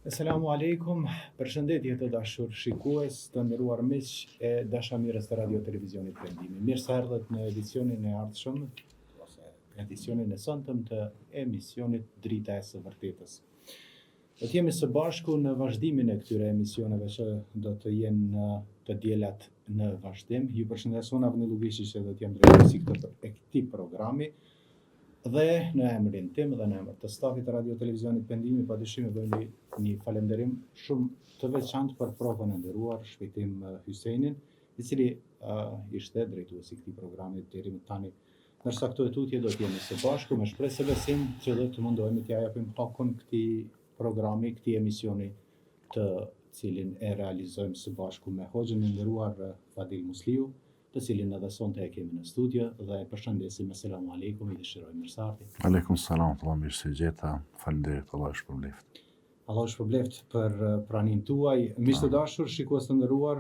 Selamu alaikum, përshëndetje të dashur shikues, të nderuar miq e dashamirës të radio televizionit Perëndimi. Mirë se erdhët në edicionin e ardhshëm, ose edicionin e sonte të emisionit Drita e së Vërtetës. Do të jemi së bashku në vazhdimin e këtyre emisioneve që do të jenë të dielat në vazhdim. Ju përshëndes unë Avni Llugishi që do të jem drejtuesi e këtij programi. Dhe në emrin tim dhe në emër të stafit të radio televizionit Perëndimi, padyshim bëjmë një falënderim shumë të veçantë për provën e nderuar Shpejtim Hyseinin, i cili ishte drejtuesi i këtij programi deri më tani. Ndërsa këto e tutje do të jemi së bashku me shpresë e besim që do të mundohemi t'ia japim hakun këtij programi, këtij emisioni, të cilin e realizojmë së bashku me hoxhën e nderuar Fadil Musliu, të cilin edhe sonte e kemi në studio dhe e përshëndesim me selamu aleikum, i dëshiroj mirëseardhje. Aleikum salam, Allah mirë se gjeta, faleminderit, Allah është përbleft. Allah është përbleft për praninë tuaj. Miq të dashur, shikues të nderuar,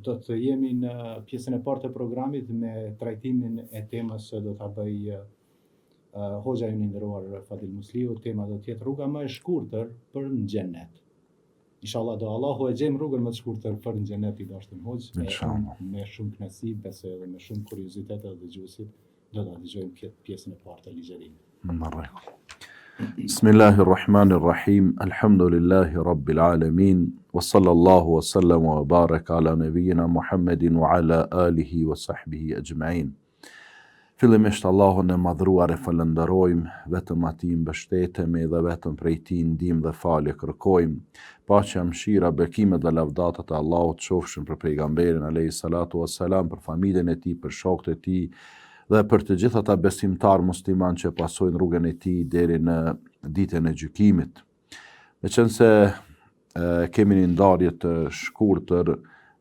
do të jemi në pjesën e parë të programit me trajtimin e temës që do ta bëj hoxha i nderuar Fadil Musliu. Tema do të jetë rruga më e shkurtër për në xhenet. Inshallah do Allahu e gjejmë rrugën më të shkurtër për në xhenet, i dashur hoxh. Me shumë kënaqësi, besoj edhe me shumë kuriozitet edhe dëgjuesit do ta dëgjojmë pjesën e parë të ligjërimit. Në rregull. Bismillahirrahmanirrahim. Alhamdulillahi rabbil alamin. Wa sallallahu wa sallam wa baraka ala nabiyyina Muhammedin wa ala alihi wa sahbihi ajma'in. Fillimisht Allahun e madhruar e falenderojmë, vetëm atij mbështetemi dhe vetëm prej tij ndihmë dhe falje kërkojmë. Paqja, mëshira, bekimet dhe lavdatat e Allahut qofshin për pejgamberin alayhi salatu wassalam, për familjen e tij, për shokët e tij dhe për të gjithë ata besimtar musliman që pasojnë rrugën e tij deri në ditën e gjykimit. Meqense kemi një ndarje të shkurtër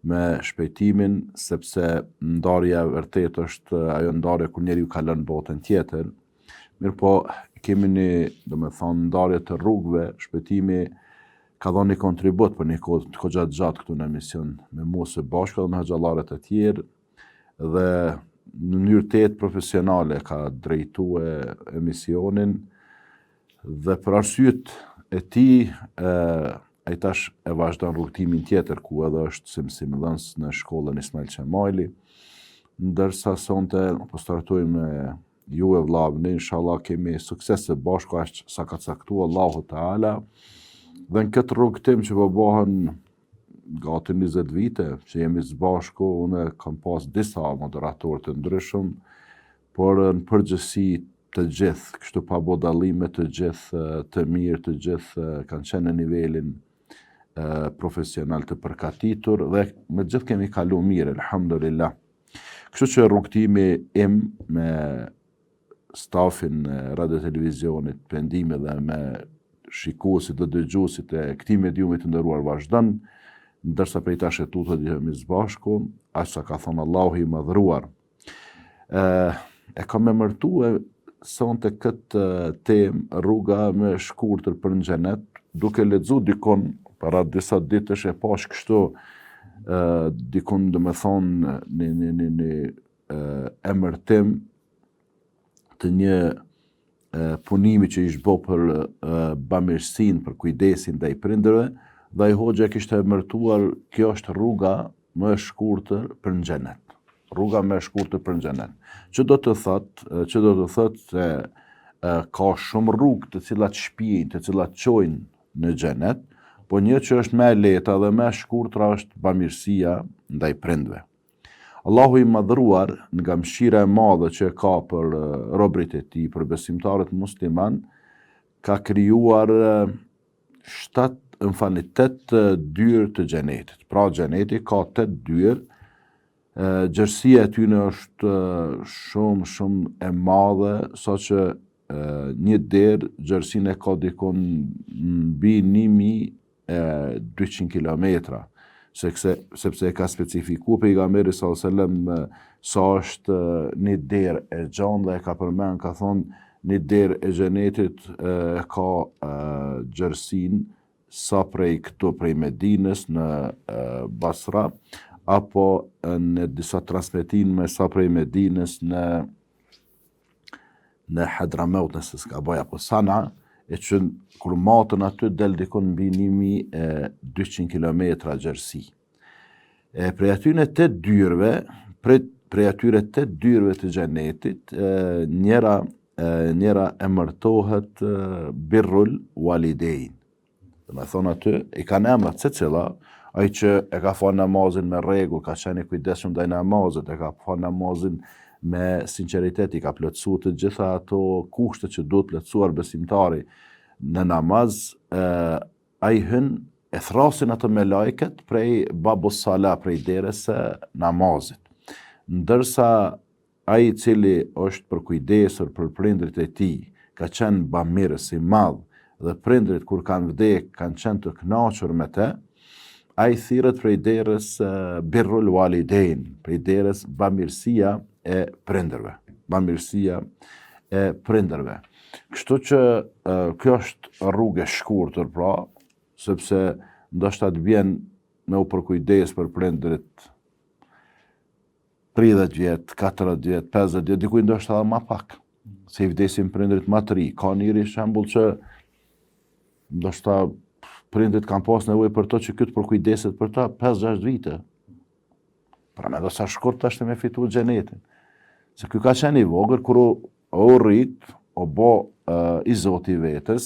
me shpejtimin, sepse ndarja vërtet është ajo ndarje kur njeriu ka lënë botën tjetër. Mirëpo kemi një, domethënë, ndarje të rrugëve, shpejtimi ka dhënë një kontribut për një kohë gjatë këtu në emision me mua së bashku dhe me xhallarët e tjerë, dhe në mënyrë të profesionale ka drejtuar emisionin dhe për arsyet e tij ai tash e vazhdon rrugtimin tjetër ku edhe është mësimdhënës në shkollën Ismail Qemali, ndërsa sonte po startojmë me ju e vllabni, inshallah kemi sukses së bashku aq sa ka caktuar Allahu Teala. Dhe në këtë rrugtim që po bëhen gati 20 vite që jemi së bashku, unë kam pas disa moderatorë të ndryshëm, por në përgjithësi të gjithë, kështu pa bo dallime, të gjithë të mirë, të gjithë kanë qenë në nivelin profesional të përkatitur dhe me gjithë kemi kalu mirë, alhamdulillah. Kështu që rrugtimi im me stafin radio televizionit Perëndimi dhe me shikuesit dhe dëgjuesit e këtij mediumi të nderuar vazhdon, ndërsa prej tash e tutët jemi së bashku, aq sa ka thënë Allahu i madhruar. E kam emërtuar sonte këtë temë rruga më e shkurtër për në xhenet, duke lexuar dikon para disa ditësh e pash kështu dikun domethënë në emërtim të një punimi që ish bë për bamirësinë, për kujdesin ndaj prindërve, dhe ai hoxha kishte emërtuar kjo është rruga më e shkurtër për në xhenet. Rruga më e shkurtër për në xhenet. Që do të thotë se ka shumë rrugë të cilat shpijnë, të cilat çojnë në xhenet, po një që është më e lehta dhe më e shkurtra është bamirësia ndaj prindve. Allahu i madhruar, nga mëshira e madhe që ka për robrit e tij, për besimtarët musliman, ka krijuar 8 dyrë të xhenetit. Pra xheneti ka 8 dyrë. Gjerësia e tyre është shumë e madhe, saqë një derë gjerësinë e ka dikon mbi 1200 kilometra, sepse e ka specifikuar pejgamberi sallallahu alajhi wasallam sa është një derë e gjanë dhe e ka përmend, ka thonë një derë e xhenetit ka gjerësinë sa prej Medinës në Basra, apo në disa transmetime sa prej Medinës në Hadramaut, nëse s'ka bëj, apo Sana, e që kur matën aty del dikon mbi 1200 km gjerësi. Prej atyre 8 dyrëve, prej atyre 8 dyrëve të xhenetit, njëra emërtohet birrul walidein. Dhe me thonë aty, i kanë emrat secila, ai që e ka falë namazin me rregull, ka qenë i kujdesshëm ndaj namazit, e ka falë namazin me sinqeritet, i ka plotësuar të gjitha ato kushte që duhet plotësuar besimtari në namaz, ai hyn e thrasin ato me lajket prej babus sala, prej derës së namazit. Ndërsa ai i cili është përkujdesur për prindrit e tij, ka qenë bamirës i madh dhe prindrit kur kanë vdek kanë qenë të kënaqur me të, ai thirret prej derës birrul walidein, prej derës bamirësia e prindërve. Bamirësia e prindërve. Kështu që kjo është rrugë e shkurtër, pra, sepse ndoshta të vjen me u përkujdes për prindrit 30 vjet, 40 vjet, 50 vjet, dikuj ndoshta edhe më pak. Se i vdesin prindrit më të ri. Ka njëri shembull që ndoshta prindrit kanë pas nevojë për to që ky të përkujdeset për ta 5-6 vite. Pra me do sa shkurt është me fitu xhenetin. Se ky ka qenë i vogël kur u rrit, o bo i Zoti vetes,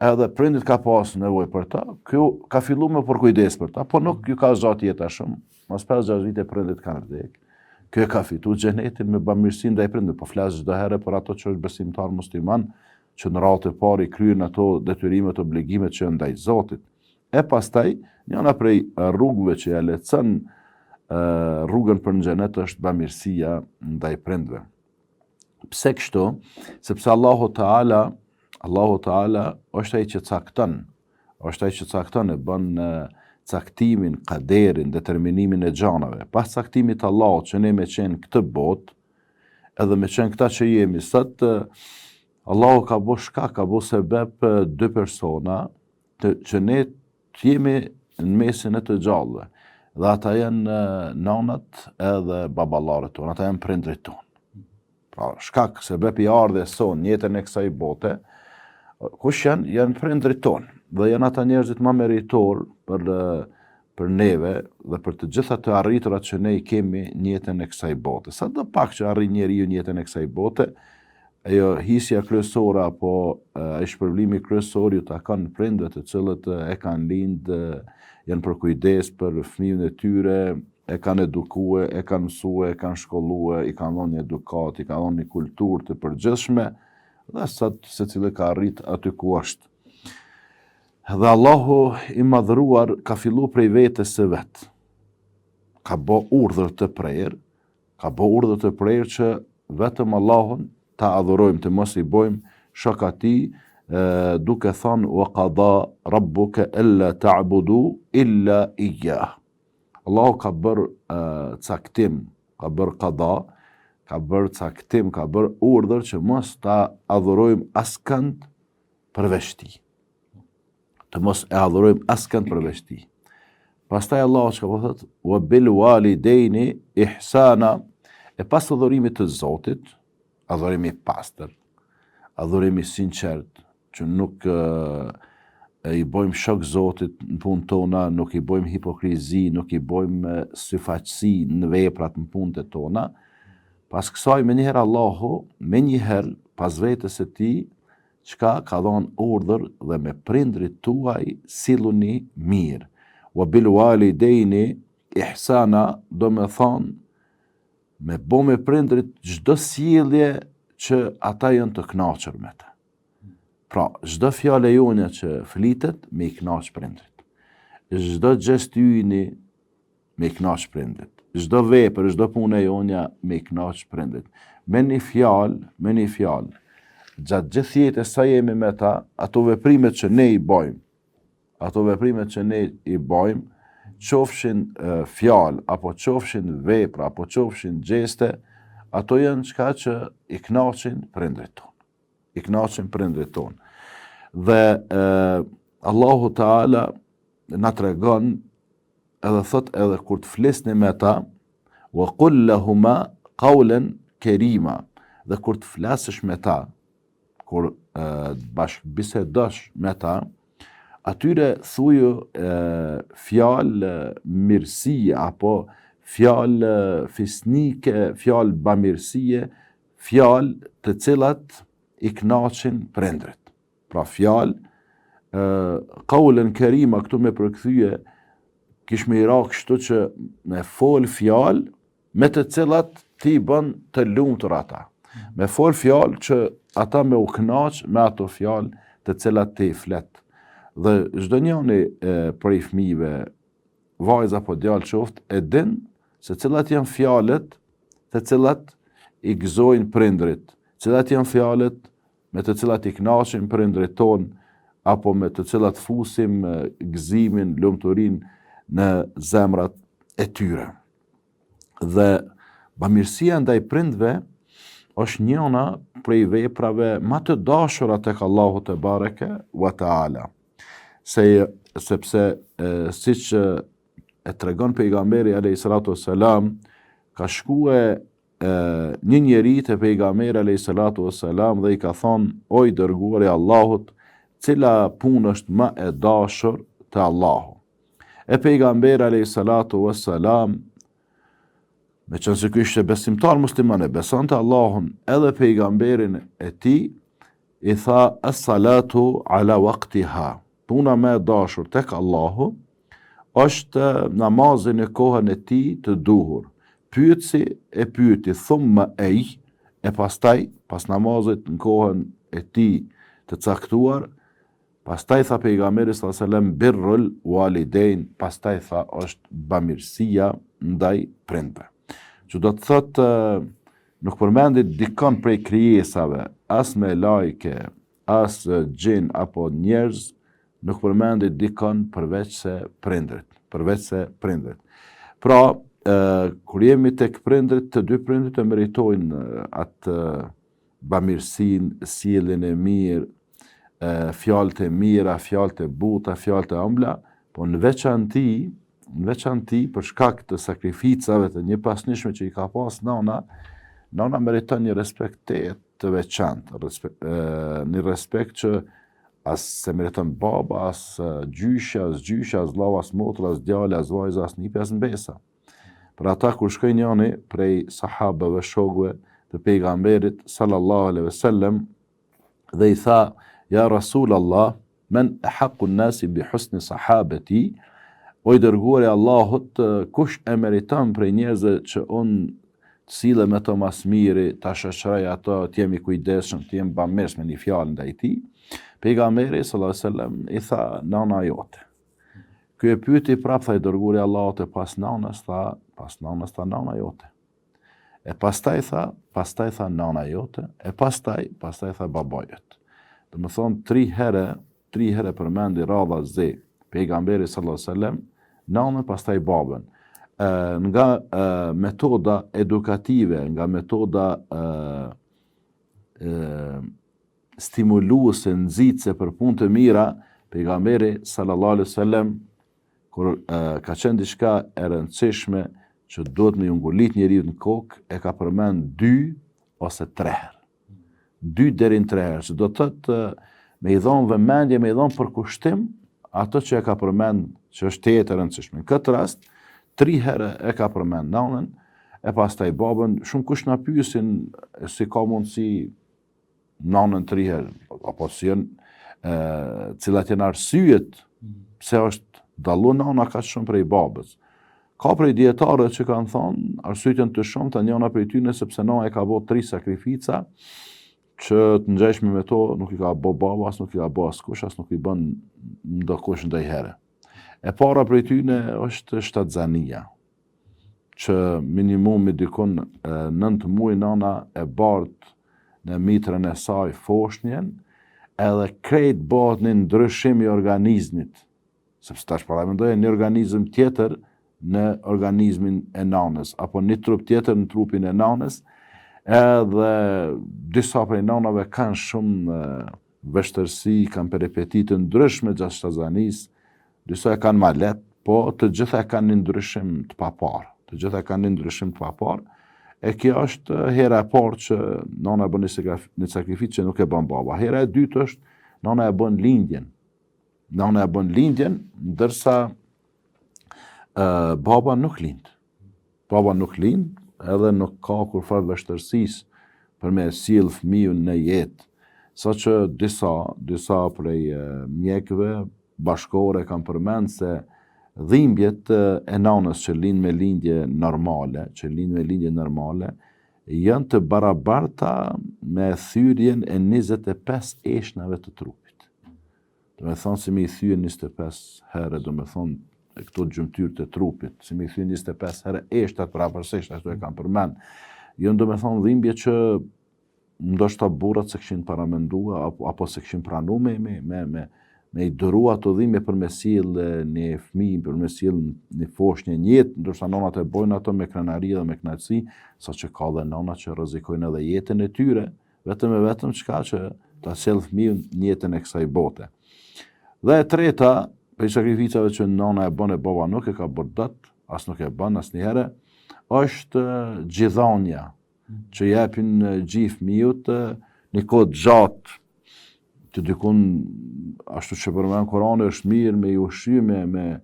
edhe prindrit ka pas nevojë për ta, ky ka filluar me përkujdes për ta, po nuk ju ka zgjat jeta shumë. Mos 5-6 vite prindrit kanë vdek. Ky ka fitu xhenetin me bamirësi ndaj prindrit, po flas çdo herë për ato që është besimtar musliman, që në radhë të parë i kryen ato detyrimet, obligimet që ndaj Zotit. E pastaj, njëna prej rrugëve që ja lehtëson rrugën për në xhenet është bamirësia ndaj prindve. Pse kështu? Sepse Allahu Teala është ai që cakton, e bën caktimin, kaderin, determinimin e gjanave. Pas caktimit të Allahut që ne me qenë këtë botë, edhe me qenë këta që jemi sot, Allahu ka bo shkak, ka bo sebeb 2 persona që ne të jemi në mesin e të gjallëve. Dhe ata janë nanat edhe baballarët tonë, ata janë prindrit tonë. Pra, shkak, sebeb i ardhes sonë, jetën e kësaj bote, kush janë prindrit tonë. Dhe janë ata njerëzit më meritor për neve dhe për të gjitha të arriturat që ne i kemi në jetën e kësaj bote. Sa do pak që arrin njeriu në jetën e kësaj bote, ajo hisja kryesore apo ai shpërblimi kryesor ju takon prindëve të cilët e kanë lind, janë përkujdes për fëmijën e tyre, e kanë edukue, e kanë mësue, e kanë shkollue, i kanë dhënë një edukat, i kanë dhënë një kulturë të përgjithshme, dhe sot secili ka arrit aty ku është. Dhe Allahu i madhëruar ka fillu prej vetes së vet. Ka bo urdhër të prerë që vetëm Allahun ta adhurojmë, të mos i bojmë shok atij, duke thënë wa qada rabbuka alla ta'budu illa iyyah. Allahu ka bërë caktim, ka bërë qada, ka bërë caktim, ka bërë urdhër që mos ta adhurojmë askënd përveç tij. Të mos e adhurojmë askënd përveç tij. Pastaj Allahu çka po thotë, wa bil walidaini ihsana, e pas adhurimit të Zotit, adhurimi i pastër, adhurimi i sinqert, që nuk i bojmë shok Zotit në punë tona, nuk i bojmë hipokrizi, nuk i bojmë syfaqësi në veprat në punët tona. Pas kësaj menjëherë Allahu, menjëherë pas vetes së tij, çka ka dhënë urdhër dhe me prindrit tuaj silluni mirë. Wa bil walidaini ihsana, do me thonë me bo me prindrit çdo sjellje që ata janë të kënaqur me të. Pra, çdo fjalë jone që flitet me i kënaq prindrit. Çdo gest yni me i kënaq prindrit. Çdo vepër, çdo punë jonja me i kënaq prindrit. Me një fjalë, gjatë gjithë jetës sa jemi me ta, ato veprimet që ne i bojmë, qofshin fjalë, apo qofshin vepra, apo qofshin gjeste, ato janë çka që i kënaqin prindrit tonë. Dhe Allahu Teala na tregon edhe thot edhe kur të flisni me ta, wa qul lahuma qawlan karima, dhe kur të flasësh me ta, kur bashkë bisedosh me ta, atyre thuju fjalë mirësie apo fjalë fisnike, fjalë bamirësie, fjalë të cilat i kënaqin prindrit. Pra fjalë qaulën kerima këtu me përkthyje kish me ira kështu që me fol fjalë me të cilat ti bën të lumtur ata. Me fol fjalë që ata me u kënaq me ato fjalë të cilat ti flet. Dhe çdo njëri prej fëmijëve, vajza apo djalë qoftë, e din se cilat janë fjalët të cilat i gëzojnë prindrit, cilat janë fjalët me të cilat i kënaqin prindrit ton, apo me të cilat fusim gëzimin, lumturinë në zemrat e tyre. Dhe bamirësia ndaj prindve është njëna prej veprave më të dashura tek Allahu te bareke wa taala. Sepse siç e tregon pejgamberi alayhi salatu wassalam, ka shkue një njeri te pejgamberi alayhi salatu wassalam dhe i ka thonë: "O i dërguari i Allahut, cila punë është më e dashur te Allahu?" E pejgamberi alayhi salatu wassalam, me qënë se ky ishte besimtar musliman, e besonte Allahun edhe pejgamberin e tij, i tha: "As-salatu ala waqtiha." Puna më e dashur tek Allahu është namazin në kohën e tij të duhur. Pyetësi e pyeti: "Thumma ay?" E pastaj, pas namazit në kohën e tij të caktuar, pastaj tha pejgamberi sallallahu alajhi wasallam: "Birrul walidain." Pastaj tha është bamirësia ndaj prindve. Që do të thotë nuk përmendit dikon prej krijesave, as me lajke, as gjin apo njerëz, nuk përmendit dikon përveç se prindrit. Pra, kur jemi tek prindrit, të dy prindrit e meritojnë atë bamirësinë, sjelljen e mirë, fjalët e mira, fjalët e buta, fjalët e ëmbla, po në veçanti për shkak të sakrificave të një pasnishme që i ka pas nana meriton një respekt të veçantë, një respekt që as se meriton baba, as gjysha, as vllau, as motra, as djali, as vajza, as nipi, as mbesa. Për ata kur shkoi njëri prej sahabëve, shokëve të pejgamberit sallallahu alaihi wasallam dhe i tha: "Ja Rasulallah, men ahaqqu an-nasi bi husni sahabati?" O i dërguari Allahut, kush e meriton prej njerëzve që unë të sillem me to mas miri, ta shoqëroj ato, të jemi kujdesshëm, të jem bamirës me një fjalë ndaj tij? Pejgamberi sallallahu alaihi wasallam i tha: "Nana jote." Ky e pyeti prapë, tha i dërguari Allahut, e pas nanës tha nana jote. E pastaj tha nana jote, e pastaj tha baba jot. Do të thonë 3 herë përmendi radha Z pejgamberi sallallahu alaihi wasallam, nanën pastaj babën. Nga metoda edukative, nga metoda stimuluese, nxitse për punë të mira, pejgamberi sallallahu alaihi wasallam kur ka qenë diçka e rëndësishme që duhet me ngulit njeriu në kokë, e ka përmend 2 ose 3 herë. 2 deri në 3 herë, që do të thotë me i dhon vëmendje, me i dhon përkushtim ato që e ka përmend që është e rëndësishme. Në këtë rast 3 herë e ka përmend nanën, e pastaj babën. Shumë kush na pyesin si ka mundësi nanën 3 herë, apo si janë cilat janë arsyet pse është dallu nana kaq shumë prej babës. Ka prej dietarëve që kanë thonë arsyet janë të shumta, njëra prej tyre sepse nana e ka bërë 3 sakrifica që të ngjashme me to nuk i ka bë baba, as nuk i ka bë askush, as nuk i bën ndokush ndonjëherë. E para prej tyre është shtatzania, që minimumi dikon 9 muaj nana e bart në mitrën e saj foshnjen, edhe krejt bëhet një ndryshim i organizmit, sepse tash paramendoje një organizm tjetër në organizmin e nanës, apo një trup tjetër në trupin e nanës, edhe disa prej nanave kanë shumë vështërsi, kanë peripetitë ndryshme gjatë shtatzanisë, disa e kanë ma lehtë, po të gjitha e kanë një ndryshim të papar. E kjo është hera e parë që nana e bën një sakrificë që nuk e bën baba. Hera e dytë është nana e bën lindjen. Nana e bën lindjen, ndërsa baba nuk lind. Baba nuk lind, edhe nuk ka kurfar vështërësisë për me sjell fëmijën në jetë. Saqë disa prej mjekëve bashkore kanë përmend se dhimbjet e nanës që lind me lindje normale, janë të barabarta me thyrjen e 25 eshnave të trupit. Do me thonë, si me i thyje 25 herë, do me thonë këto gjymtyrë të trupit, si me i thyje 25 herë eshtat parapërsisht, ashtu e kanë përmend. Janë, do me thonë, dhimbje që ndoshta burrat se kishin paramendua apo se kishin pranuar me i dëru ato dhimbje për me sjell një fëmijë, për me sjell një foshnjë një jetë, ndërsa nonat e bojnë ato me krenari dhe me kënaqësi, saqë ka dhe nona që rrezikojnë edhe jetën e tyre, vetëm çka që ta sjell fëmijën në jetën e kësaj bote. Dhe e treta, për sakrificave që nona e bën e baba nuk e ka bërë dot, as nuk e bën asnjëherë, është gjithonja, që japin gjithë fëmijët një kohë gjatë, të dikun, ashtu që përmend Kurani, është mirë me i ushqy me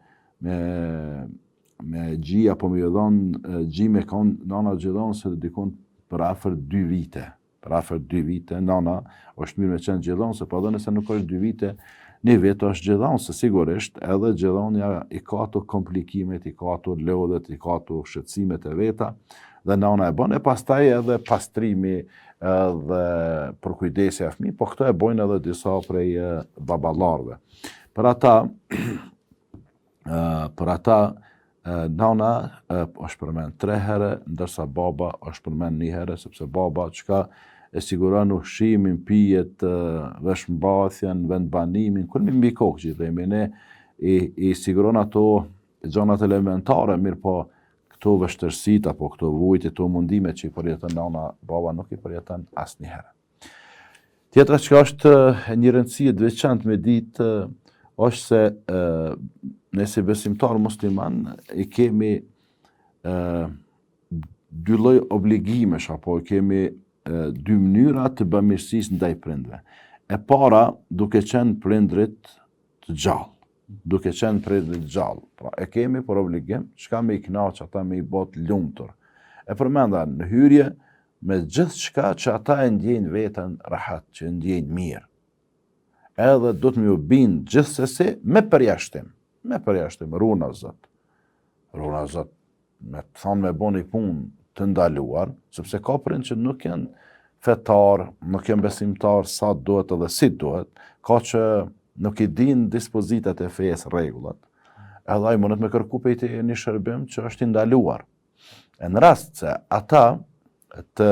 gji, apo me i dhënë gji me kanë nana gjithon se të dikun për afër 2 vite. Për afër 2 vite, nana është mirë me qenë gjithon, se po edhe nëse nuk është 2 vite, një vit është gjithon, se sigurisht edhe gjithonja i ka ato komplikimet, i ka ato lodhet, i ka ato shqetësimet e veta, dhe nana e bën, e pastaj edhe pastrimi dhe për kujdesja e fëmijë, po këto e bojnë edhe disa prej baballarëve. Për ata nana është përmend 3 herë, ndërsa baba është përmend 1 herë, sepse baba çka e siguron ushqimin, pijet, veshmbathjen, vendbanimin, kur mi mbi kokë gjithëmi, ne i siguron ato gjonat elementare, mirë po këto vështërsit, apo këto vujtje, këto mundime që i përjeton nana, baba nuk i përjeton asnjëherë. Tjetra që është një rëndësi të veçantë me ditë, është se ne si besimtar musliman i kemi 2 lloj obligimesh, apo i kemi 2 mënyra të bamirësisë ndaj prindve. E para, duke qenë prindrit të gjallë. Pra, e kemi për obligim, çka me i kënaq ata, me i bot lumtur. E përmenda në hyrje me gjithë çka që ata e ndjejnë veten rahat, që e ndjejnë mirë. Edhe do të më bindë gjithsesi me përjashtim, runa zot, me të thonë me bo një punë të ndaluar, sepse ka prind që nuk janë fetar, nuk janë besimtar sa duhet edhe si duhet, ka që nuk i din dispozitat e fesë, rregullat, edhe ai mundet me kërku pejti një shërbim që është i ndaluar. E në rast se ata të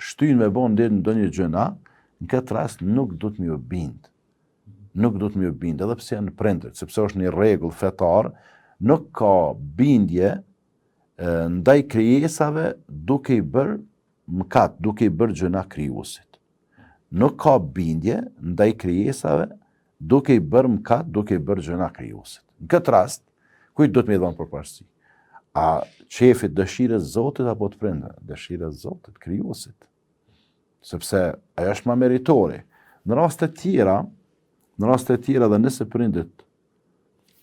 shtyjnë me bon ndonjë gjëna, në këtë rast nuk do të më bind. Edhe pse janë prindrit, sepse është një rregull fetar, nuk ka bindje ndaj krijesave duke i bërë mëkat, duke i bërë gjëna krijuesit. Nuk ka bindje ndaj krijesave duke i bërë mëkat, duke i bërë gjëna krijuesit. Në këtë rast, kujt do të më dhënë përparësi? A qefit dëshirës Zotit apo të prindve? Dëshirës Zotit, krijuesit. Sepse ajo është më meritori. Në raste të tjera dhe nëse prindit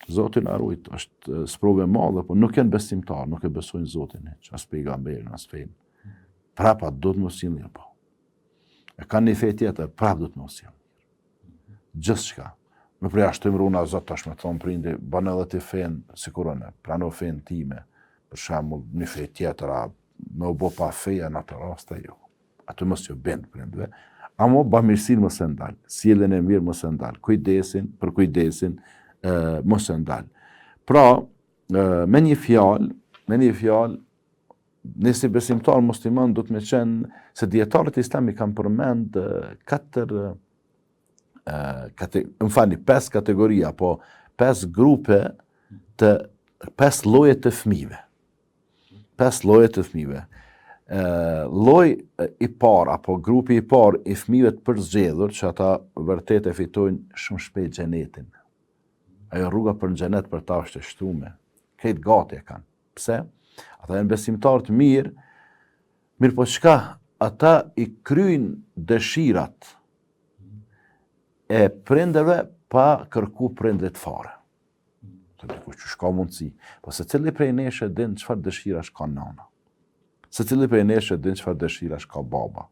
Zotin arrujt, është sprove madhe, po nuk janë besimtar, nuk e besojnë Zotin, as pejgamberin, as fen. Prapa do të mos sjellin po. E kanë një fe tjetër, prap do të mos sjellin. Gjithçka. Me përjashtim runa Zot tash me thon prindi, bën edhe ti fen, siguronë, prano fen time. Për shembull, një fe tjetër, me u bë pa feja në atë rast jo. Atë mos ju bën prindve. Amo bamirësin mos e ndal, sjelljen e mirë mos e ndal, kujdesin mos e ndal. Pra, me një fjalë, nëse besimtar musliman do të më qenë se dietarët islami kanë përmend 5 kategori apo 5 grupe të 5 lloje të fëmijëve. 5 lloje të fëmijëve. Lloji i parë apo grupi i parë i fëmijëve të përzgjedhur, që ata vërtet e fitojnë shumë shpejt xhenetin. Ajo rruga për në xhenet për ta është e shtruar. Këtë gati e kanë. Pse? Ata janë besimtarë të mirë, Mirë po çka ata i kryjnë dëshirat e prindërve pa kërku prindrit fare. Të dikush që shka mundësi. Po se cili prej neshe din çfarë dëshirash ka nana. Se cili prej neshe din çfarë dëshirash ka baba.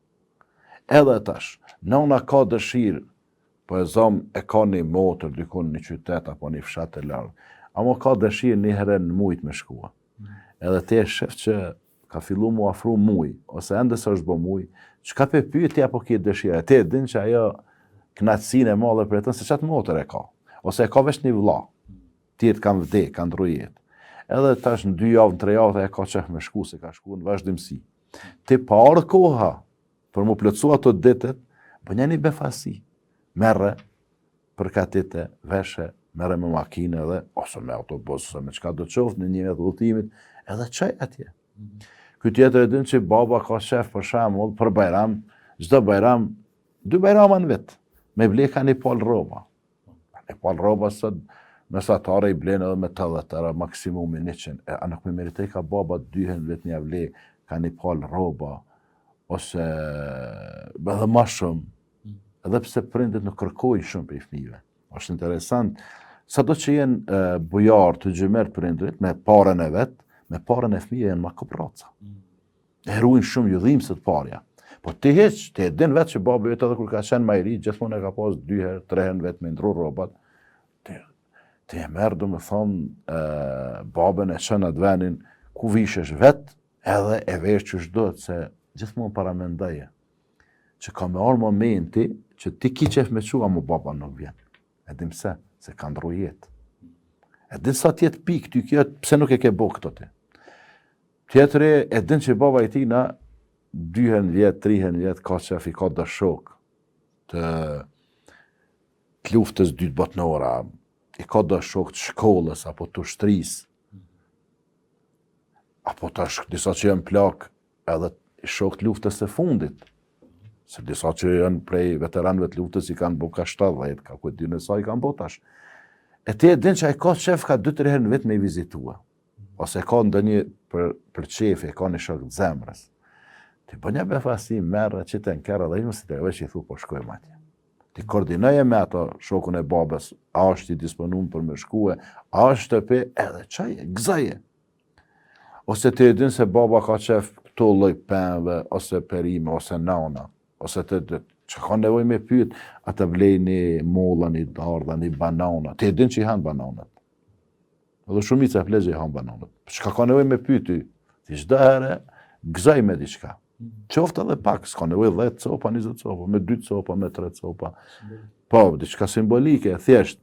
Edhe tash, nana ka dëshirë, po e zom e ka një motër, dikun një qytet apo një fshat e largë, ama ka dëshirë një herë në mujt me shkua. Edhe te e shef që ka fillu mu afru muj, ose ende së është bo muj, çka pe pyet apo ke dëshirë? Te e din që ajo knatësinë e madhe për e tënë, se qatë motër e ka, ose e ka vesh një vlla, tjetë kanë vdek, kanë ndru jetë. Edhe tash në 2 javë, në 3 javë, e ka qef me shku, se ka shku në vazhdimsi. Ti parë koha, për mu plëcu ato ditët, bënja një befasi, merre, përkatite, veshe, merre me makine edhe, ose me autobus, ose me qka do qoftë në një vetë udhëtimit, edhe qaj atje. Ky tjetër e din që baba ka shef për shembull për bajram, çdo bajram, 2 bajrama në vit, me ble ka një pal rroba. Një pal rroba sot mesatare i blen edhe me 80 euro, maksimumi 100. A nuk me meritoj ka baba 2 herë në vit një ble ka një pal rroba, ose edhe ma shumë, edhe pse prindit nuk kërkojnë shumë për i fëmijëve. Është interesant, sa do që jenë bujar të gjymer prindrit me parën e vetë, me parën e fëmijëve janë ma kopraca. E ruajnë shumë judhimësit parja. Po ti heq, ti e din vetë që babi vetë edhe kur ka qenë ma i ri, gjithmonë e ka pas 2 herë, 3 herë vetë me ndru rrobat. Ti e merë do me thonë babën e qenë atë venin ku vishesh vetë, edhe e vesh që shdojtë, se gjithmonë paramendaje që ka me arë momenti që ti ki qef me qua, mu baba nuk vjen. E dim se ka ndru jetë. E din sa tjetë pikë, ty kjo, pse nuk e ke bo këto ti. Tjetëri, e din që baba i tina 2 herë në vjetë, 3 herë në vjetë, ka qef i ka dëshok të luftës 2 botnora, i ka dëshok të shkollës, apo të ushtrisë, apo tash disa që janë plak edhe shok të luftës së fundit. Se disa që janë prej veteranëve të luftës i kanë bo ka 70, ka ku dy nësa i kanë bo tash. E ti e din që ai ka qef ka 2-3 herë në vit me i vizitua. Ose ka ndonjë për qefi, ka një shok të zemrës. Ti po një befasi merre që të nkerë dhe imë si të veç i thu po shkojmë atje. Ti koordinoje me ato shokun e babës, a është i disponum për me shkue, a është të pe edhe qaje, gzaje. Ose ti e din se baba ka qef këto lloj pemëve, ose perime, ose nana, ose të që ka nevoj me pyet, atë vlej një molla, një dardha, një banana. Ti e din që i hanë bananat. Edhe shumica e plezë i hanë bananat. Që ka nevoj me pyet ti çdo herë, gëzaj me diçka. Qoftë edhe pak, s'ka nevoj 10 copa, 20 copa, me 2 copa, me 3 copa. Po, diçka simbolike, thjesht.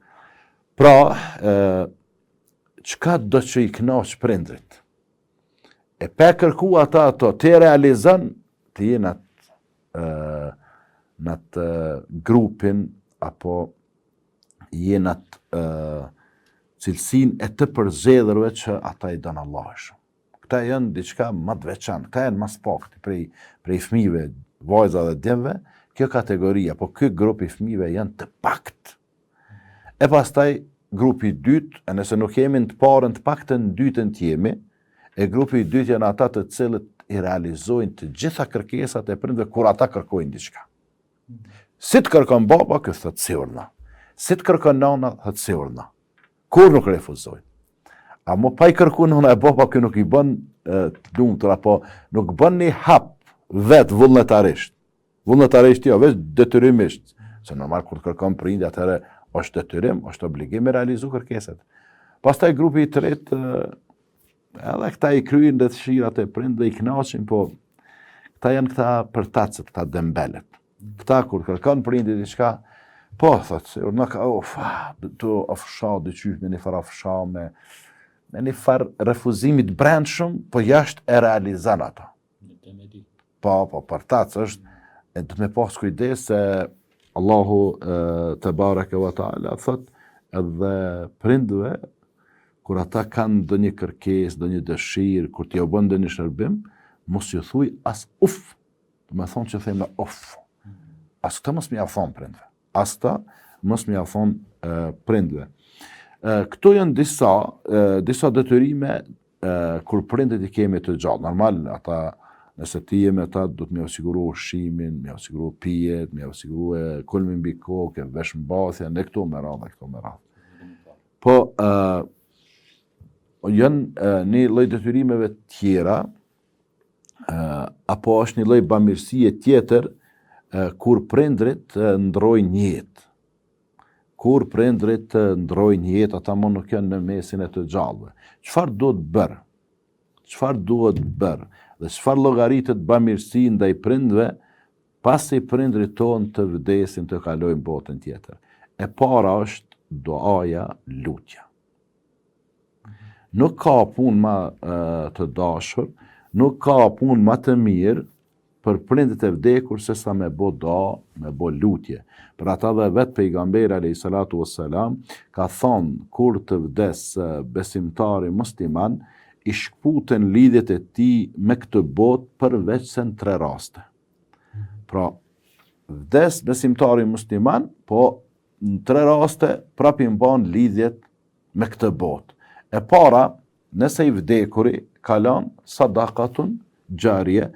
Pra, çka do që i knaq prindrit? E pe kërku ata ato, ti realizon, ti jenë në atë grupin, apo jenë atë cilësin e të përzedhërve që ata i dënë Allah shumë. Këta janë diçka më të veçantë, këta janë mas pakti prej fëmijëve, vajza dhe djemve, kjo kategoria, po ky grup i fëmijëve janë të pakt. E pastaj grupi i dytë, e nëse nuk jemi në të parën, të paktën në dytën të jemi, e grupi i dytë janë ata të cilët i realizojnë të gjitha kërkesat e prindve kur ata kërkojnë diçka. Si të kërkon baba, këtë thëtë sigurna. Si të kërkon nana, thëtë sigurna. Kur nuk refuzojnë. A mo pa i kërku nana e baba, këtë nuk i bën të lumtur, apo nuk bën një hap vetë vullnetarisht. Vullnetarisht jo, veç detyrimisht. Se normal kur të kërkon prindi, atëherë është detyrim, është obligim me realizu kërkeset. Pastaj grupi i tretë, edhe këta i kryjnë dhe të shirat e prindve, i knaqin, po këta janë këta përtacët, këta dembelet. Këta kur kërkon prindi diçka, po, thotë, tu afsha, dhe qysh me një farë afsha, me një farë refuzimit brendshëm, po jashtë e realizan ato. Po, përtacë është, e du me pas kujdes se Allahu te bareke wa taala thotë, edhe prindve, kur ata kanë do një kërkes, do një dëshirë, kur t'jo bën do një shërbim, mos ju thuj as uf, do me thonë që thejme uf. As këta mos mi ja thonë prindve. As këta mos mi ja thonë prindve. Këto janë disa detyrime kur prindet i kemi të gjallë. Normal, ata Nëse ti je me ta, do të më siguru ushqimin, më siguru pijet, më siguru kulmin mbi kokë, veshmbathja, në këto me radhë. Po, janë një lloj detyrimeve tjera, apo është një lloj bamirësie tjetër kur prindrit ndrojnë jetë. Kur prindrit ndrojnë jetë, ata më nuk janë në mesin e të gjallëve. Çfarë duhet bërë? Çfarë duhet bërë? Dhe çfarë llogaritet bamirësi ndaj prindve pasi prindrit tonë të vdesin, të kalojnë botën tjetër? E para është duaja, lutja. Nuk ka punë më të dashur, nuk ka punë më të mirë për prindit e vdekur se sa me bo dua, me bo lutje. Për ata dhe vetë pejgamberi alayhi salatu wassalam ka thonë kur të vdes besimtari musliman, i shkputen lidhjet e tij me këtë botë përveç se në 3 raste. Pra, vdes besimtari musliman, po në 3 raste prapë i mban lidhjet me këtë botë. E para, nëse i vdekuri kalon sadakatun xharie,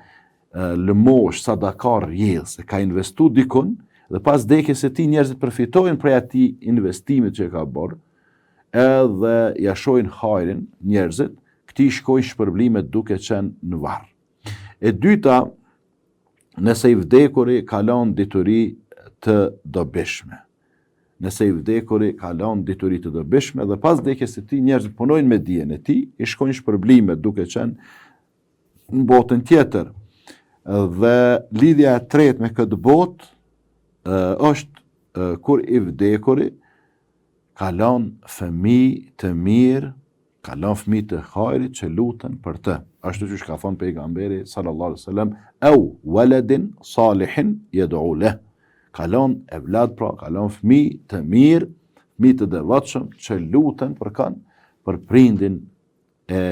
lëmosh, sadakar rrjedhës, e ka investu dikun, dhe pas vdekjes së tij njerëzit përfitojnë prej atij investimit që ka bërë, edhe ja shohin hajrin njerëzit, këtij shkojnë shpërblimet duke qenë në varr. E dyta, nëse i vdekuri kalon dituri të dobishme. Nëse i vdekuri kalon dituri të dobishme dhe pas vdekjes së tij njerëzit punojnë me dijen e tij, i shkojnë shpërblimet duke qenë në botën tjetër. Dhe lidhja e tretë me këtë botë është kur i vdekuri kalon fëmijë të mirë, kalon fëmijë të hajrit që luten për të. Ashtu siç ka thënë pejgamberi sallallahu alaihi wasallam, au waladin salihin yad'u lahu. Kalon evlad, pra kalon fëmijë të mirë, fëmijë të devotshëm që luten për kan, për prindin e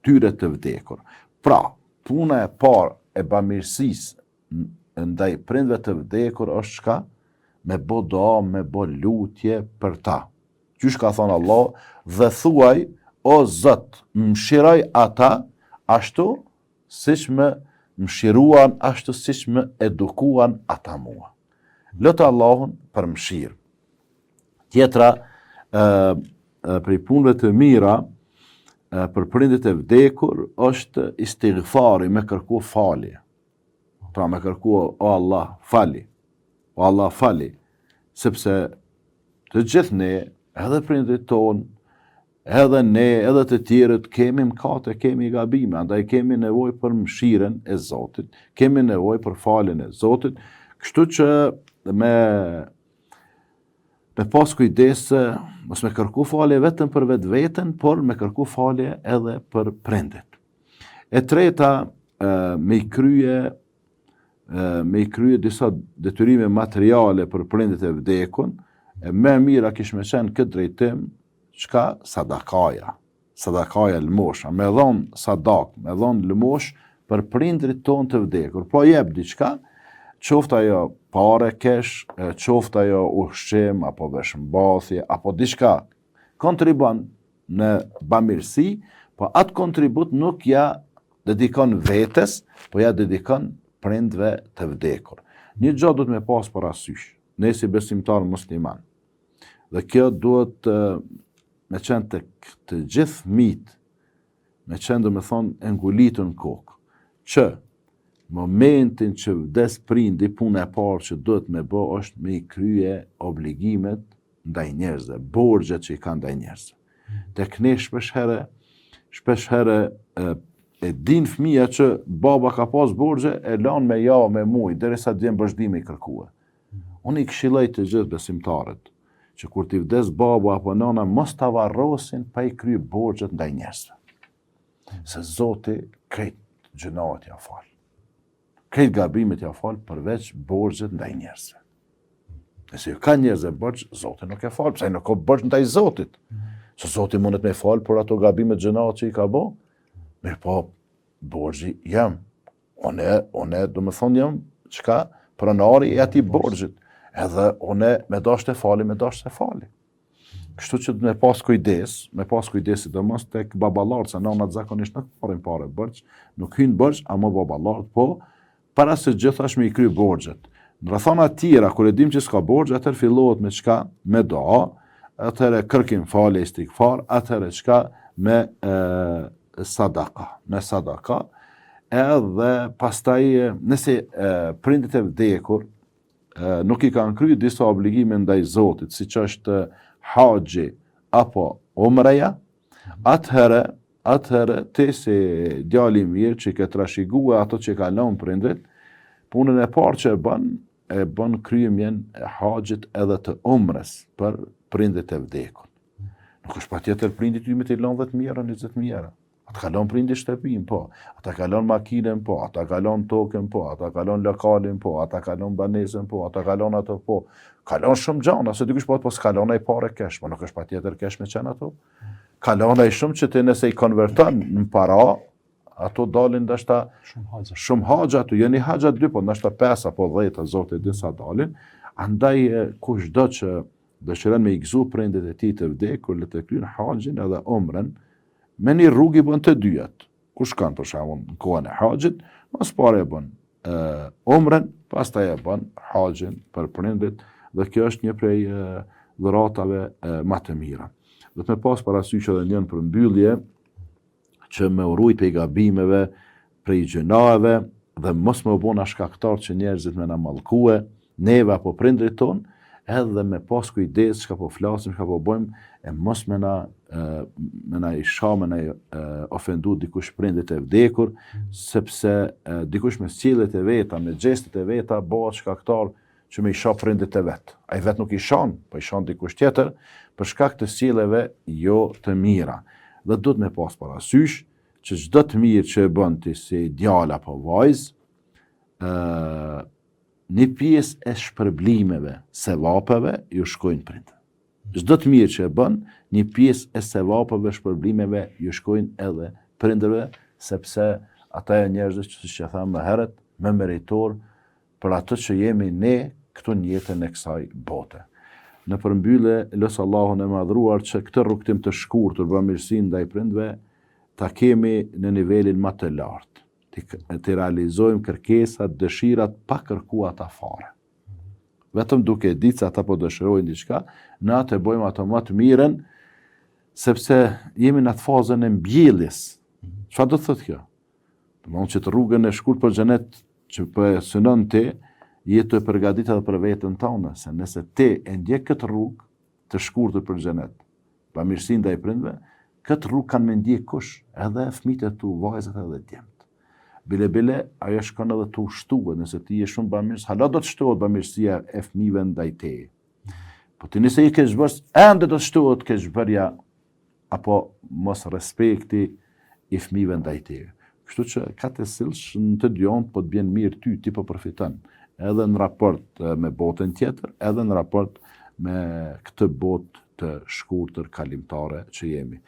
tyre të vdekur. Pra, puna e parë e bamirësisë ndaj prindve të vdekur është çka? Me bo dua, me bo lutje për ta. Qysh ka thonë Allah, dhe thuaj, o Zot, mëshiroj ata ashtu siç më mëshiruan, ashtu siç më edukuan ata mua. Lutë Allahun për mëshirë. Tjetra, prej punëve të mira për prindit e vdekur është istighfari, me kërku falje. Pra me kërku, o Allah, fali. O Allah, fali. Sepse të gjithë ne, edhe prindit tonë, edhe ne, edhe të tjerët, kemi mëkate, kemi gabime, andaj kemi nevojë për mëshirën e Zotit, kemi nevojë për faljen e Zotit, kështu që me pas kujdes, mos me kërku falje vetëm për vetveten, por me kërku falje edhe për prindit. E treta, me i krye disa detyrime materiale për prindit e vdekun, më mira kish me qenë këtë drejtim, çka? Sadakaja lëmosha, me dhon sadak, me dhon lëmosh për prindrit tonë të vdekur. Po jep diçka, qoftë ajo pare kesh, qoftë ajo ushqim, apo veshmbathje, apo diçka kontribon në bamirësi, po atë kontribut nuk ja dedikon vetes, po ja dedikon prindve të vdekur. Një gjë duhet me pas parasysh, ne si besimtar musliman. Dhe kjo duhet me qenë të gjithë fëmijët, me qenë do me thonë ngulitur në kokë, që momentin që vdes prindi, puna e parë që duhet me bë është me i krye obligimet ndaj njerëzve, borxhet që i kanë ndaj njerëzve. Tek ne shpesh herë e din fëmia që baba ka pas borxhe, e lan me ja me muj derisa të vjen vazhdimi i kërkuar. Unë i këshilloj të gjithë besimtarët që kur t'i vdes baba apo nana, mos ta varrosin pa i kryer borxhet ndaj njerëzve. Se Zoti krejt gjunat ja fal. Krejt gabimet ja fal përveç borxhet ndaj njerëzve. Nëse ju ka njerëzve borxh, Zoti nuk e fal, pse nuk ka borxh ndaj Zotit. Se Zoti mundet me fal për ato gabimet gjunat që i ka bë. Mirë po, borxhi jam. One do më thonë jam, çka? Pronari i atij borxhit. Edhe une me dash të fali. Kështu që me pas kujdes sidomos tek baballarët, se nënat zakonisht nuk marrin parë borxh, nuk hyn borxh, ama baballarët po, para se gjithashtu me i kry borxhet. Në rrethana të tjera, kur e dim që s'ka borxh, atëherë fillohet me çka? Me dua, atëherë kërkim falë istighfar, atëherë çka? Me sadaka, edhe pastaj nëse prindit e vdekur nuk i kanë kryer disa obligime ndaj Zotit, siç është haxhi apo umreja, atëherë ti si djali i mirë që ke trashëguar ato që ka lënë prindrit, punën e parë që e bën kryemjen e haxhit edhe të umres për prindit e vdekur. Nuk është patjetër prindit ju me të lënë 10.000 euro, 20.000 euro. Ata kalon prindi shtëpin, po. Ata kalon makinën, po. Ata kalon tokën, po. Ata kalon lokalin, po. Ata kalon banesën, po. Ata kalon ato, po. Kalon shumë gjana, se dikush po s'kalon ai parë kesh, po nuk është patjetër kesh me qenë ato. Kalon ai shumë që ti nëse i konverton në para, ato dalin ndoshta shumë haxha ato, jo një haxha 2, po ndoshta 5 apo 10, Zoti di sa dalin. Andaj kushdo që dëshiron me i gëzu prindit e tij të vdekur, le të kryejnë haxhin edhe umren, me një rrugë i bën të dyjat. Kush kanë për shembull në kohën e haxhit, mos pare e bën umren, pastaj e bën haxhin për prindit, dhe kjo është një prej dhuratave më të mira. Do të më pas parasysh edhe një përmbyllje që me urujt prej gabimeve, prej gjunave, dhe mos me u bona shkaktar që njerëzit me na mallkue, neve apo prindrit ton, edhe me pas kujdes çka po flasim, çka po bëjmë, e mos me na i sha, me na ofendu dikush prindit e vdekur, sepse dikush me sjelljet e veta, me gjestet e veta, bëhet shkaktar që me i sha prindit e vet. Ai vet nuk i shan, po i shan dikush tjetër, për shkak të sjelljeve jo të mira. Dhe duhet me pas parasysh që çdo të mirë që e bën ti si djalë apo vajzë, një pjesë e shpërblimeve, sevapeve, ju shkojnë prindve. Çdo të mirë që e bën, një pjesë e sevapeve, shpërblimeve, ju shkojnë edhe prindërve, sepse ata janë njerëz që, siç e tham më herët, më meritor për atë që jemi ne këtu në jetën e kësaj bote. Në përmbyllje, lësë Allahun e madhruar që këtë rrugtim të shkurtër bamirësinë ndaj prindve ta kemi në nivelin më të lartë. Të realizojmë kërkesat, dëshirat pa kërkuar ata fare. Vetëm duke ditë se ata po dëshirojnë diçka, ne atë bëjmë ato më të mirën, sepse jemi në atë fazën e mbjelljes. Çfarë do të thotë kjo? Do të thotë që të rrugën e shkurt për xhenet që po e synon ti, jetu e përgatitur edhe për veten tënde, se nëse ti e ndjek këtë rrugë të shkurtër për xhenet, bamirësinë ndaj prindve, këtë rrugë kanë me ndjek kush? Edhe fëmijët e tu, vajzat edhe djemt. Bile, ajo shkon edhe të ushtuhet, nëse ti je shumë bamirës, hala do të shtohet bamirësia e fëmijëve ndaj teje. Po ti nëse i ke zhbërës, ende do të shtohet keqbërja apo mos respekti i fëmijëve ndaj teje. Kështu që ka të sillsh në të dyon, po të bjen mirë ty, ti po përfiton, edhe në raport me botën tjetër, edhe në raport me këtë botë të shkurtër kalimtare që jemi.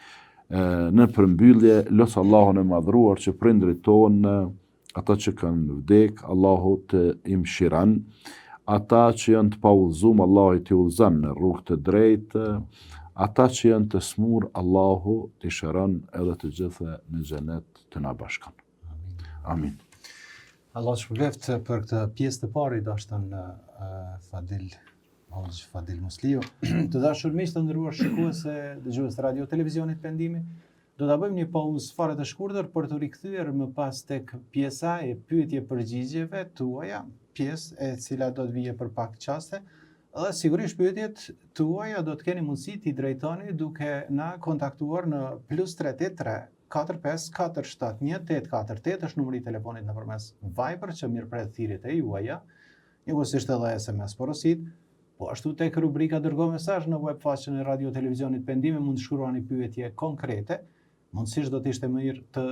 Në përmbyllje, lësë Allahun e madhruar që prindrit tonë, ata që kanë vdek, Allahu të imshiran, ata që janë të paullzum, Allahu të udhëzon në rrugë të drejtë, ata që janë të smur, Allahu të shëron edhe të gjithë në xhenet të na bashkon. Amin. Allah shpëleft për këtë pjesë të parë i dashur Fadil Musliu. Të dashur miq të nderuar shikuese, dëgjues të radio televizionit Pendimi, do ta bëjmë një pauzë fare të shkurtër për të rikthyer më pas tek pjesa e pyetje-përgjigjeve tuaja, pjesë e cila do të vijë për pak çaste, dhe sigurisht pyetjet tuaja do të keni mundësi t'i drejtoni duke na kontaktuar në +383 45 471 848 është numri i telefonit nëpërmes Viber që mirëpret thirrjet e juaja, njëkohësisht edhe SMS porosit. Po ashtu tek rubrika dërgo mesazh në web faqen e Radio Televizionit Pendimi mund të shkruani pyetje konkrete. Mundësisht do të ishte më mirë të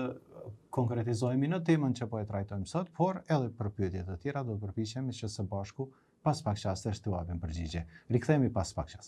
konkretizojmë në temën që po e trajtojmë sot, por edhe për pyetjet e tjera do të përpiqemi që së bashku pas pak çastesh t'u japim përgjigje. Rikthehemi pas pak çastesh.